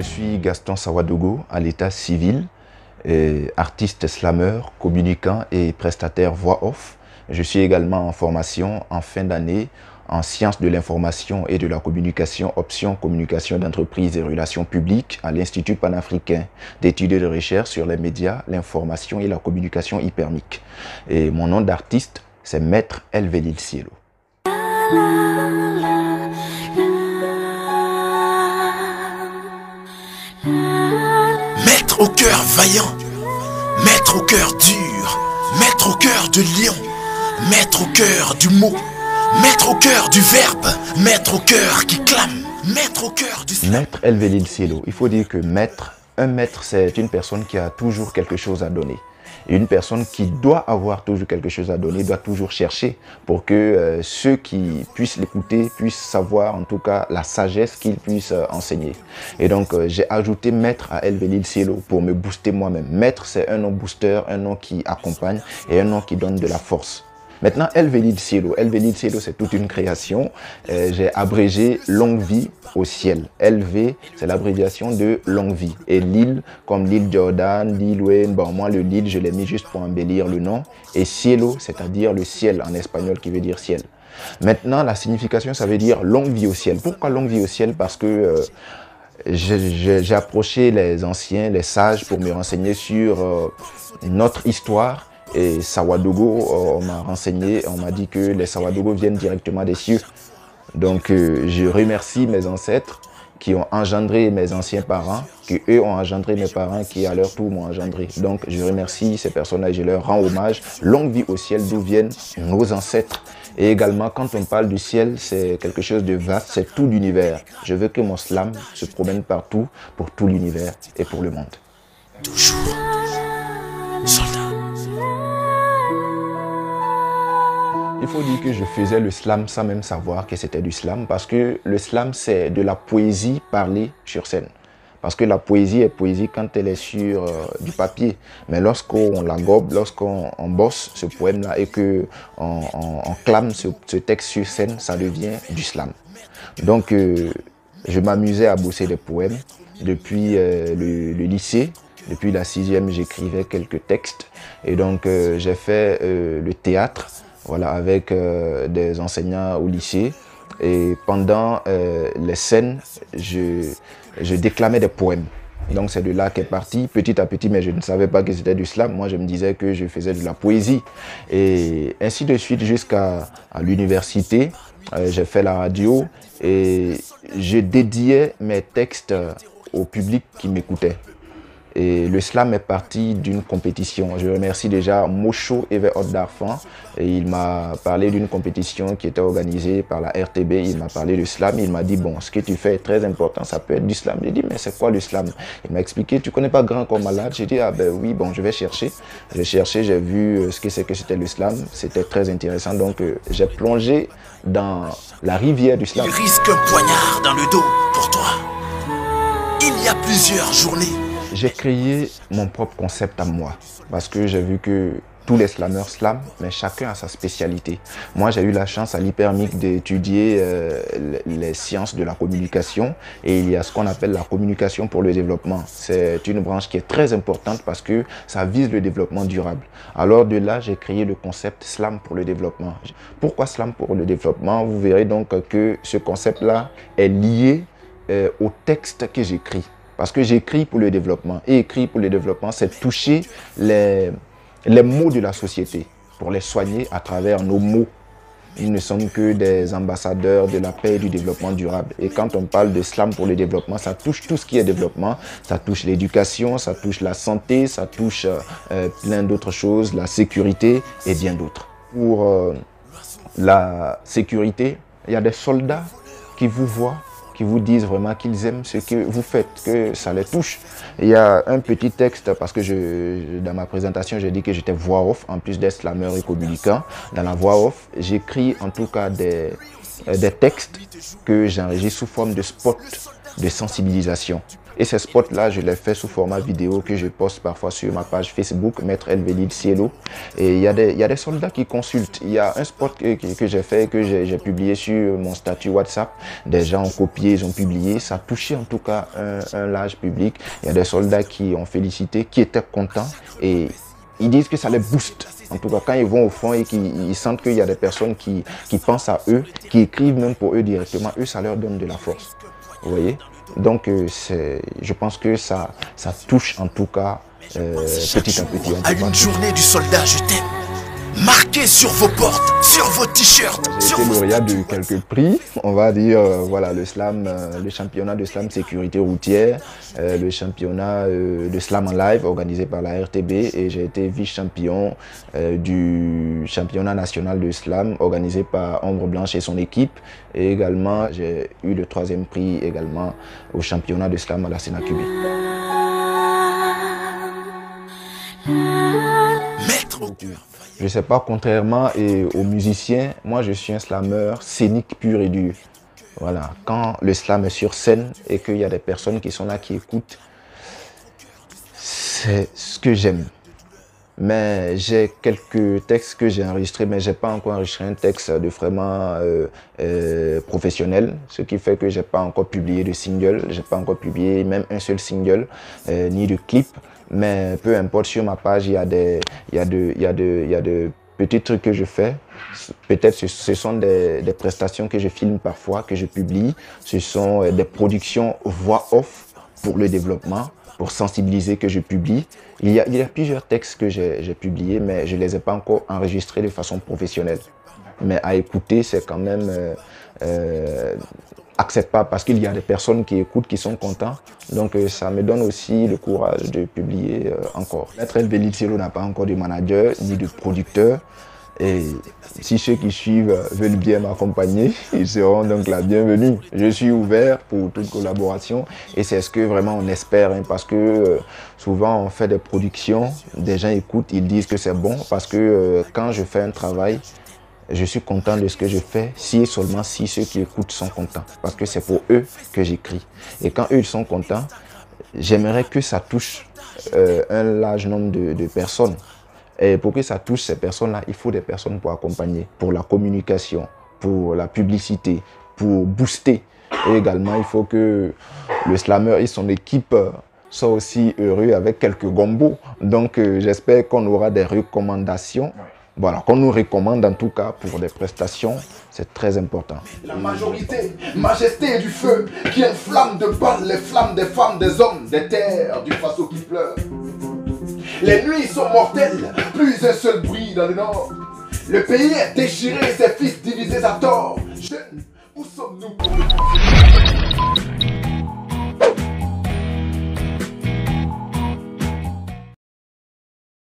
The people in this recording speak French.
Je suis Gaston Sawadogo, à l'état civil, artiste slameur, communicant et prestataire voix off. Je suis également en formation en fin d'année en sciences de l'information et de la communication, option communication d'entreprise et relations publiques à l'Institut panafricain d'études et de recherche sur les médias, l'information et la communication hypermique. Et mon nom d'artiste, c'est Maître Elvelil Cielo. Maître au cœur vaillant, maître au cœur dur, maître au cœur de lion, maître au cœur du mot, maître au cœur du verbe, maître au cœur qui clame, maître au cœur du... Maître Elvelil Cielo, il faut dire que un maître, c'est une personne qui a toujours quelque chose à donner. Et une personne qui doit avoir toujours quelque chose à donner, doit toujours chercher pour que ceux qui puissent l'écouter puissent savoir en tout cas la sagesse qu'il puisse enseigner. Et donc j'ai ajouté Maître à Elvelil Cielo pour me booster moi-même. Maître, c'est un nom booster, un nom qui accompagne et un nom qui donne de la force. Maintenant, Elvelil Cielo, c'est toute une création. J'ai abrégé longue vie au ciel. LV, c'est l'abréviation de longue vie. Et Lil, comme l'île Jordan, l'île Wayne, bon, moi le Lil, je l'ai mis juste pour embellir le nom. Et Cielo, c'est-à-dire le ciel en espagnol qui veut dire ciel. Maintenant, la signification, ça veut dire longue vie au ciel. Pourquoi longue vie au ciel? Parce que j'ai approché les anciens, les sages pour me renseigner sur notre histoire. Et Sawadogo, on m'a renseigné, on m'a dit que les Sawadogo viennent directement des cieux. Donc je remercie mes ancêtres qui ont engendré mes anciens parents, qui eux ont engendré mes parents qui à leur tour m'ont engendré. Donc je remercie ces personnes-là et je leur rends hommage. Longue vie au ciel d'où viennent nos ancêtres. Et également quand on parle du ciel, c'est quelque chose de vaste, c'est tout l'univers. Je veux que mon slam se promène partout pour tout l'univers et pour le monde. Toujours soldat. Il faut dire que je faisais le slam sans même savoir que c'était du slam parce que le slam, c'est de la poésie parlée sur scène. Parce que la poésie est poésie quand elle est sur du papier. Mais lorsqu'on la gobe, lorsqu'on bosse ce poème-là et qu'on clame ce texte sur scène, ça devient du slam. Donc, je m'amusais à bosser des poèmes depuis le lycée. Depuis la 6e, j'écrivais quelques textes. Et donc, j'ai fait le théâtre. Voilà, avec des enseignants au lycée. Et pendant les scènes, je déclamais des poèmes. Donc c'est de là qu'est parti, petit à petit, mais je ne savais pas que c'était du slam. Moi, je me disais que je faisais de la poésie. Et ainsi de suite jusqu'à l'université. J'ai fait la radio et je dédiais mes textes au public qui m'écoutait. Et le slam est parti d'une compétition. Je remercie déjà Mocho Eve Darfan. Et il m'a parlé d'une compétition qui était organisée par la RTB. Il m'a parlé de slam. Il m'a dit, bon, ce que tu fais est très important, ça peut être du slam. J'ai dit, mais c'est quoi le slam? Il m'a expliqué, tu connais pas Grand Corps Malade? J'ai dit, ah ben oui, bon, je vais chercher. J'ai cherché, j'ai vu ce que c'était le slam. C'était très intéressant. Donc, j'ai plongé dans la rivière du slam. Il risque un poignard dans le dos pour toi. Il y a plusieurs journées. J'ai créé mon propre concept à moi parce que j'ai vu que tous les slameurs slament, mais chacun a sa spécialité. Moi, j'ai eu la chance à l'hypermique d'étudier les sciences de la communication et il y a ce qu'on appelle la communication pour le développement. C'est une branche qui est très importante parce que ça vise le développement durable. Alors de là, j'ai créé le concept slam pour le développement. Pourquoi slam pour le développement? Vous verrez donc que ce concept-là est lié au texte que j'écris. Parce que j'écris pour le développement. Et écrire pour le développement, c'est toucher les maux de la société pour les soigner à travers nos mots. Nous ne sommes que des ambassadeurs de la paix et du développement durable. Et quand on parle de slam pour le développement, ça touche tout ce qui est développement. Ça touche l'éducation, ça touche la santé, ça touche plein d'autres choses, la sécurité et bien d'autres. Pour la sécurité, il y a des soldats qui vous voient, qui vous disent vraiment qu'ils aiment ce que vous faites, que ça les touche. Il y a un petit texte, parce que dans ma présentation, j'ai dit que j'étais voix off, en plus d'être slameur et communicant. Dans la voix off, j'écris en tout cas des textes que j'enregistre sous forme de spot de sensibilisation. Et ces spots-là, je les fais sous format vidéo que je poste parfois sur ma page Facebook, Maître Elvelid Cielo. Et il y a des soldats qui consultent. Il y a un spot que j'ai fait, que j'ai publié sur mon statut WhatsApp. Des gens ont copié, ils ont publié. Ça a touché en tout cas un large public. Il y a des soldats qui ont félicité, qui étaient contents. Et ils disent que ça les booste. En tout cas, quand ils vont au fond et qu'ils sentent qu'il y a des personnes qui pensent à eux, qui écrivent même pour eux directement, eux, ça leur donne de la force. Vous voyez? Donc, je pense que ça touche en tout cas petit à petit. À une journée du soldat, je t'aime. Marqué sur vos portes, sur vos t-shirts. J'ai été lauréat de quelques prix, on va dire, voilà, le slam, le championnat de slam sécurité routière, le championnat de slam en live organisé par la RTB, et j'ai été vice-champion du championnat national de slam organisé par Ombre Blanche et son équipe. Et également, j'ai eu le 3e prix également au championnat de slam à la Sénacubé. Maître au cœur. Je ne sais pas, contrairement aux musiciens, moi je suis un slameur scénique pur et dur. Voilà, quand le slam est sur scène et qu'il y a des personnes qui sont là, qui écoutent, c'est ce que j'aime. Mais j'ai quelques textes que j'ai enregistrés, mais je n'ai pas encore enregistré un texte de vraiment professionnel, ce qui fait que je n'ai pas encore publié de single, je n'ai pas encore publié même un seul single, ni de clip. Mais peu importe, sur ma page, il y a des petits trucs que je fais. Peut-être ce sont des prestations que je filme parfois, que je publie. Ce sont des productions voix off pour le développement, pour sensibiliser, que je publie. Il y a plusieurs textes que j'ai publiés, mais je ne les ai pas encore enregistrés de façon professionnelle. Mais à écouter, c'est quand même acceptable parce qu'il y a des personnes qui écoutent, qui sont contents. Donc ça me donne aussi le courage de publier encore. Maître Elvelid Cielo n'a pas encore de manager ni de producteur. Et si ceux qui suivent veulent bien m'accompagner, ils seront donc la bienvenue. Je suis ouvert pour toute collaboration et c'est ce que vraiment on espère, hein, parce que souvent on fait des productions, des gens écoutent, ils disent que c'est bon parce que quand je fais un travail, je suis content de ce que je fais si et seulement si ceux qui écoutent sont contents. Parce que c'est pour eux que j'écris. Et quand eux ils sont contents, j'aimerais que ça touche un large nombre de personnes. Et pour que ça touche ces personnes-là, il faut des personnes pour accompagner, pour la communication, pour la publicité, pour booster. Et également, il faut que le slammer et son équipe soient aussi heureux avec quelques gombos. Donc, j'espère qu'on aura des recommandations. Voilà, qu'on nous recommande en tout cas pour des prestations, c'est très important. La majorité, majesté du feu, qui enflamme de balles les flammes des femmes, des hommes, des terres, du faso qui pleure. Les nuits sont mortelles, plus un seul bruit dans le nord. Le pays est déchiré, ses fils divisés à tort. Jeunes, où sommes-nous?